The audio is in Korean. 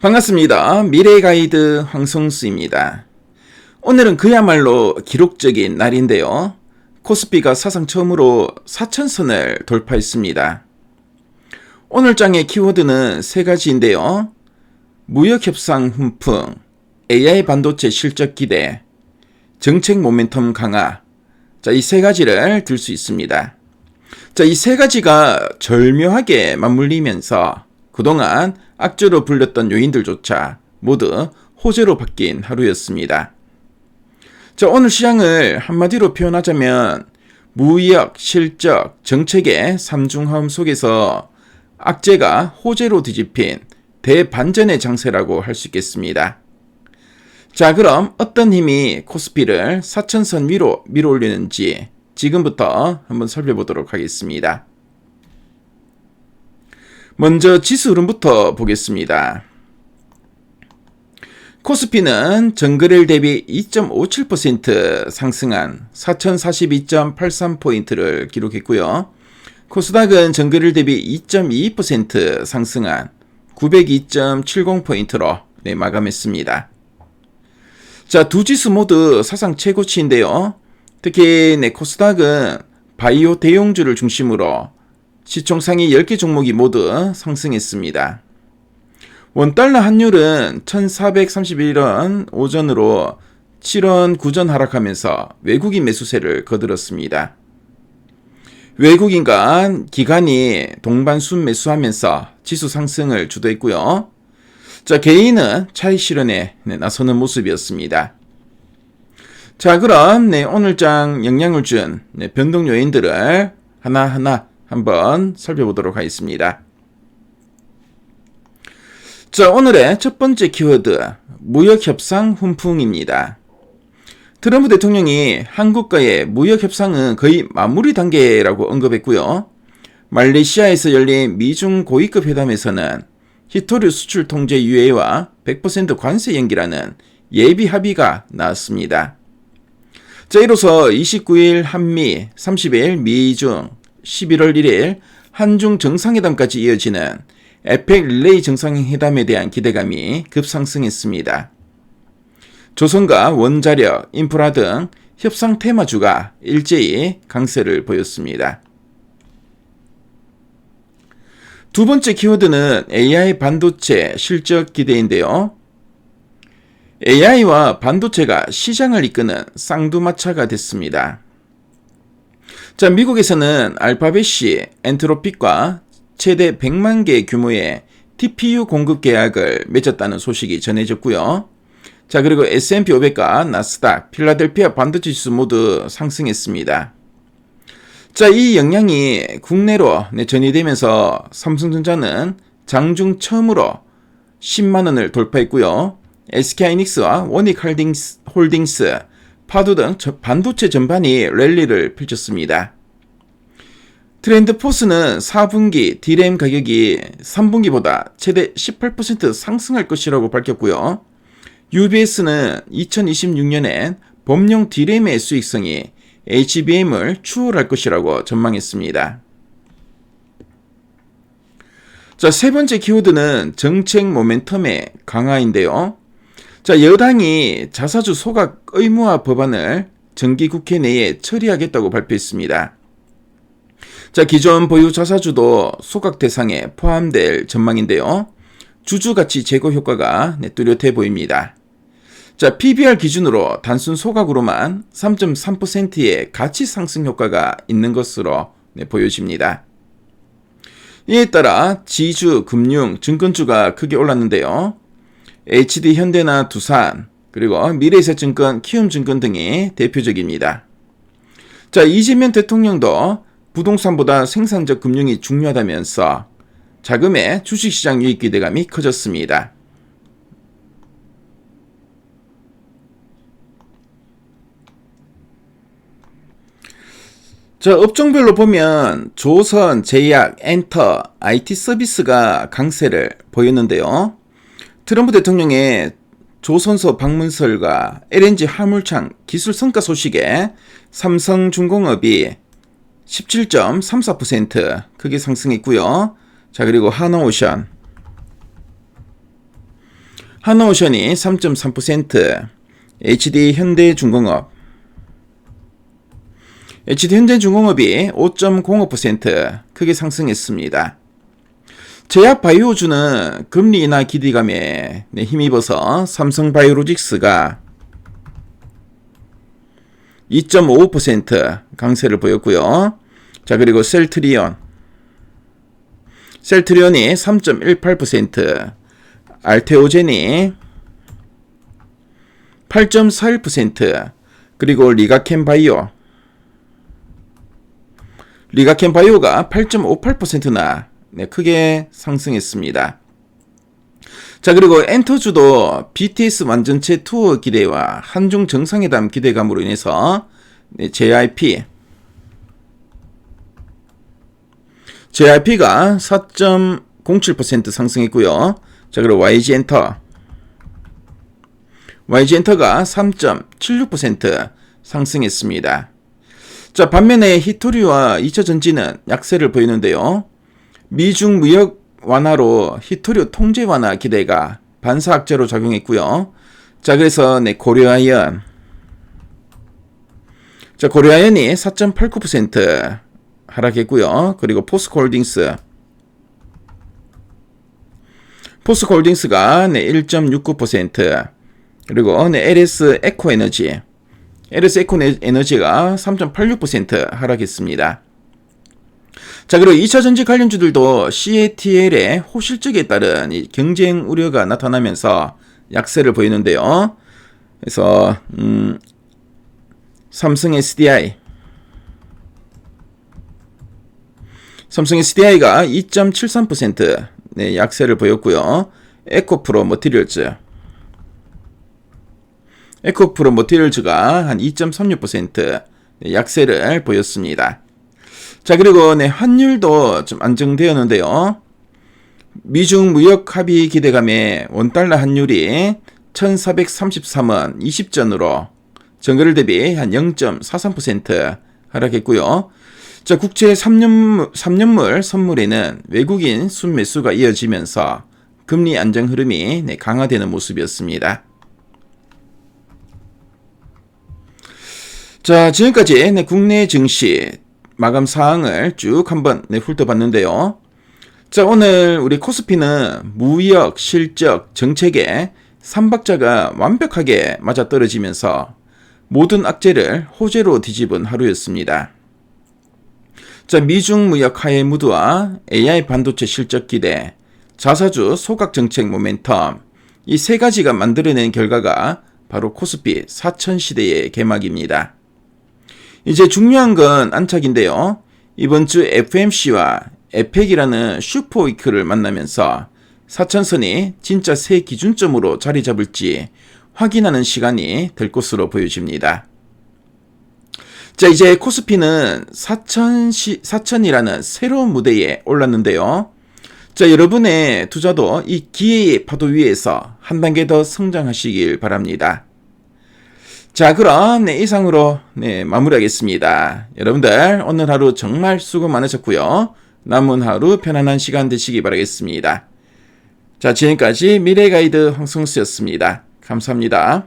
반갑습니다. 미래 가이드 황성수입니다. 오늘은 그야말로 기록적인 날인데요. 코스피가 사상 처음으로 4천선을 돌파했습니다. 오늘 장의 키워드는 세 가지인데요. 무역협상 훈풍, AI 반도체 실적 기대, 정책 모멘텀 강화. 이 세 가지를 들 수 있습니다. 이 세 가지가 절묘하게 맞물리면서 그동안 악재로 불렸던 요인들조차 모두 호재로 바뀐 하루였습니다. 오늘 시장을 한마디로 표현하자면 무역, 실적, 정책의 삼중화음 속에서 악재가 호재로 뒤집힌 대반전의 장세라고 할 수 있겠습니다. 그럼 어떤 힘이 코스피를 4천선 위로 밀어올리는지 지금부터 한번 살펴보도록 하겠습니다. 먼저 지수 흐름부터 보겠습니다. 코스피는 전거래일 대비 2.57% 상승한 4042.83포인트를 기록했고요. 코스닥은 전거래일 대비 2.22% 상승한 902.70포인트로 마감했습니다. 두 지수 모두 사상 최고치인데요. 특히 코스닥은 바이오 대용주를 중심으로 시총 상위 10개 종목이 모두 상승했습니다. 원달러 환율은 1431원 오전으로 7원 9전 하락하면서 외국인 매수세를 거들었습니다. 외국인과 기관이 동반순 매수하면서 지수 상승을 주도했고요. 개인은 차익 실현에 나서는 모습이었습니다. 그럼 오늘 장 영향을 준 변동 요인들을 하나하나 한번 살펴보도록 하겠습니다. 오늘의 첫 번째 키워드, 무역협상 훈풍입니다. 트럼프 대통령이 한국과의 무역협상은 거의 마무리 단계라고 언급했고요. 말레이시아에서 열린 미중 고위급 회담에서는 히토류 수출 통제 유예와 100% 관세 연기라는 예비 합의가 나왔습니다. 이로써 29일 한미, 30일 미중, 11월 1일 한중 정상회담까지 이어지는 에펙 릴레이 정상회담에 대한 기대감이 급상승했습니다. 조선과 원자력, 인프라 등 협상 테마주가 일제히 강세를 보였습니다. 두 번째 키워드는 AI 반도체 실적 기대인데요. AI와 반도체가 시장을 이끄는 쌍두마차가 됐습니다. 미국에서는 알파벳이 엔트로픽과 최대 100만 개 규모의 TPU 공급 계약을 맺었다는 소식이 전해졌고요. 그리고 S&P 500과 나스닥, 필라델피아 반도체 지수 모두 상승했습니다. 이 영향이 국내로 전이되면서 삼성전자는 장중 처음으로 10만원을 돌파했고요. SK하이닉스와 원익홀딩스, 파도 등 반도체 전반이 랠리를 펼쳤습니다. 트렌드포스는 4분기 D램 가격이 3분기보다 최대 18% 상승할 것이라고 밝혔고요. UBS는 2026년엔 범용 D램의 수익성이 HBM을 추월할 것이라고 전망했습니다. 세 번째 키워드는 정책 모멘텀의 강화인데요. 여당이 자사주 소각 의무화 법안을 정기국회 내에 처리하겠다고 발표했습니다. 기존 보유 자사주도 소각 대상에 포함될 전망인데요. 주주가치 제고 효과가 뚜렷해 보입니다. PBR 기준으로 단순 소각으로만 3.3%의 가치 상승 효과가 있는 것으로 보여집니다. 이에 따라 지주, 금융, 증권주가 크게 올랐는데요. HD 현대나 두산, 그리고 미래에셋증권, 키움증권 등이 대표적입니다. 이재명 대통령도 부동산보다 생산적 금융이 중요하다면서 자금의 주식시장 유입 기대감이 커졌습니다. 업종별로 보면 조선, 제약, 엔터, IT 서비스가 강세를 보였는데요. 트럼프 대통령의 조선소 방문설과 LNG 화물창 기술 성과 소식에 삼성중공업이 17.34% 크게 상승했고요. 그리고 하나오션, 한오션이 3.3%, HD현대중공업 HD현대중공업이 5.05% 크게 상승했습니다. 제약바이오주는 금리 인하 기대감에 힘입어서 삼성바이오로직스가 2.55% 강세를 보였고요. 자, 그리고 셀트리온이 3.18%, 알테오젠이 8.41%, 그리고 리가켄바이오가 8.58%나 크게 상승했습니다. 자, 그리고 엔터주도 BTS 완전체 투어 기대와 한중 정상회담 기대감으로 인해서 JYP가 4.07% 상승했고요. 자, 그리고 YG엔터가 3.76% 상승했습니다. 자, 반면에 히토리와 2차전지는 약세를 보이는데요. 미중 무역 완화로 히토류 통제 완화 기대가 반사악재로 작용했고요. 자, 그래서 고려아연. 자, 고려아연이 4.89% 하락했고요. 그리고 포스코홀딩스가 1.69%, 그리고 LS 에코에너지가 3.86% 하락했습니다. 자, 그리고 2차전지 관련주들도 CATL의 호실적에 따른 경쟁 우려가 나타나면서 약세를 보이는데요. 그래서 삼성 SDI가 2.73% 약세를 보였고요. 에코프로 머티리얼즈가 한 2.36% 약세를 보였습니다. 자, 그리고 환율도 좀 안정되었는데요. 미중 무역 합의 기대감에 원달러 환율이 1433원 20전으로 전거래 대비 한 0.43% 하락했고요. 자, 국채 3년물 선물에는 외국인 순매수가 이어지면서 금리 안정 흐름이 강화되는 모습이었습니다. 자, 지금까지 국내 증시 마감 사항을 쭉 한번 훑어봤는데요. 자, 오늘 우리 코스피는 무역, 실적, 정책에 3박자가 완벽하게 맞아떨어지면서 모든 악재를 호재로 뒤집은 하루였습니다. 자, 미중 무역 하해 무드와 AI 반도체 실적 기대, 자사주 소각 정책 모멘텀, 이 세 가지가 만들어낸 결과가 바로 코스피 4000시대의 개막입니다. 이제 중요한 건 안착인데요. 이번 주 FMC와 에펙이라는 슈퍼위크를 만나면서 4000선이 진짜 새 기준점으로 자리 잡을지 확인하는 시간이 될 것으로 보여집니다. 자, 이제 코스피는 4000이라는 새로운 무대에 올랐는데요. 자, 여러분의 투자도 이 기회의 파도 위에서 한 단계 더 성장하시길 바랍니다. 자, 그럼 이상으로 마무리하겠습니다. 여러분들 오늘 하루 정말 수고 많으셨고요. 남은 하루 편안한 시간 되시기 바라겠습니다. 자, 지금까지 미래가이드 황성수였습니다. 감사합니다.